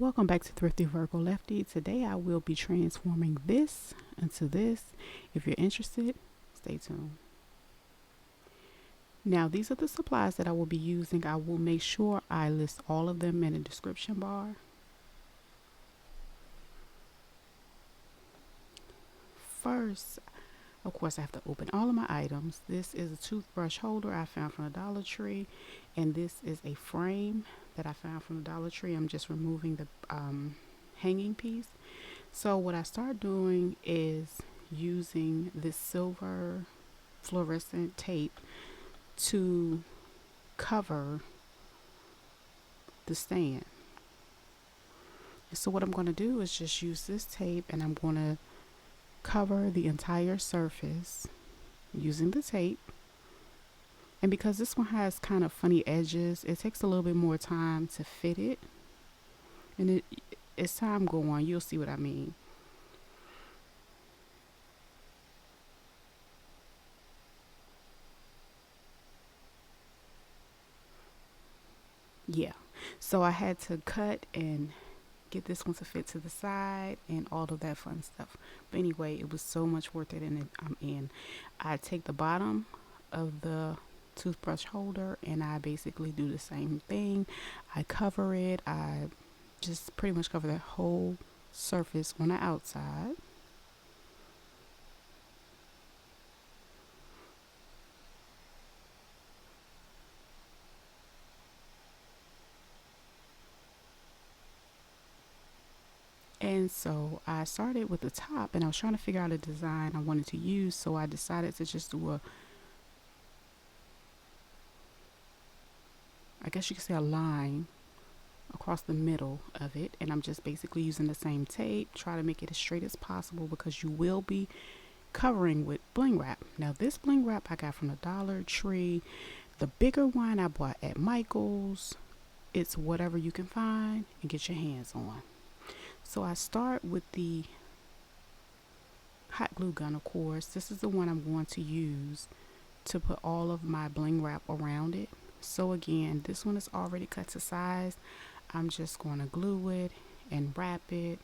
Welcome back to Thrifty Virgo Lefty. Today I will be transforming this into this. If you're interested, stay tuned. Now these are the supplies that I will be using. I will make sure I list all of them in the description bar. First, of course, I have to open all of my items. This is a toothbrush holder I found from the Dollar Tree, and this is a frame that I found from the Dollar Tree. I'm just removing the hanging piece. So what I start doing is using this silver fluorescent tape to cover the stand. So what I'm going to do is just use this tape, and I'm going to cover the entire surface using the tape. And because this one has kind of funny edges, it takes a little bit more time to fit it, and as time go on, you'll see what I mean. Yeah, so I had to cut and get this one to fit to the side and all of that fun stuff. But anyway, it was so much worth it, and I take the bottom of the toothbrush holder and I basically do the same thing. I cover it. I just pretty much cover the whole surface on the outside. And so I started with the top, and I was trying to figure out a design I wanted to use, so I decided to just do I guess you could say a line across the middle of it. And I'm just basically using the same tape, try to make it as straight as possible, because you will be covering with Bling Wrap. Now this Bling Wrap I got from the Dollar Tree. The bigger one I bought at Michael's. It's whatever you can find and get your hands on. So I start with the hot glue gun, of course. This is the one I'm going to use to put all of my Bling Wrap around it. So again, this one is already cut to size. I'm just going to glue it and wrap it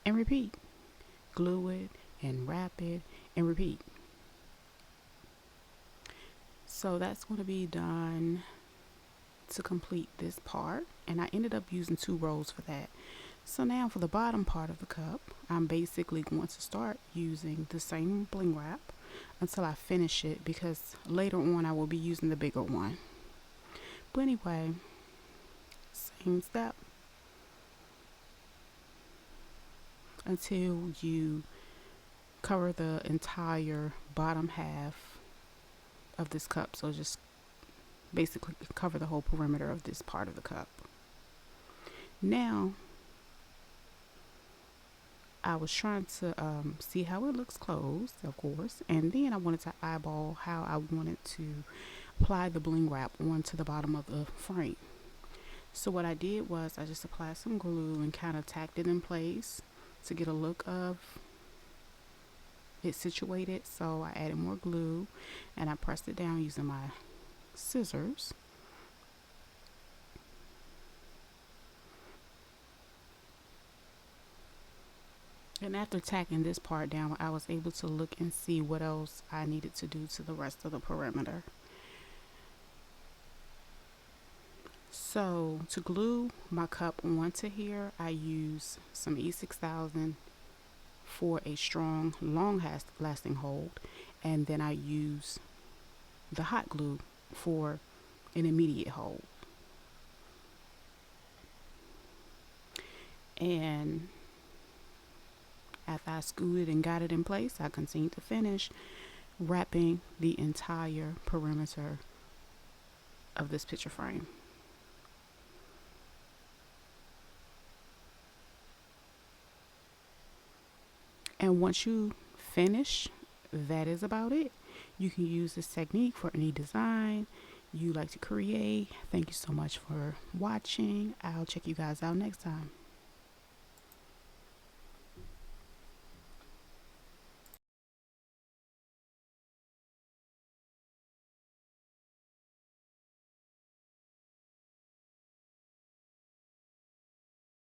and repeat. Glue it and wrap it and repeat. So that's going to be done to complete this part, and I ended up using 2 rows for that. So now for the bottom part of the cup, I'm basically going to start using the same Bling Wrap until I finish it, because later on I will be using the bigger one. But anyway, same step until you cover the entire bottom half of this cup. So just basically cover the whole perimeter of this part of the cup. Now I was trying to see how it looks closed, of course, and then I wanted to eyeball how I wanted to apply the Bling Wrap onto the bottom of the frame. So what I did was I just applied some glue and kind of tacked it in place to get a look of it situated. So I added more glue and I pressed it down using my scissors. And after tacking this part down, I was able to look and see what else I needed to do to the rest of the perimeter. So to glue my cup onto here, I use some E6000 for a strong, long-lasting hold, and then I use the hot glue for an immediate hold. And after I scooted and got it in place, I continued to finish wrapping the entire perimeter of this picture frame. And once you finish, that is about it. You can use this technique for any design you like to create. Thank you so much for watching. I'll check you guys out next time.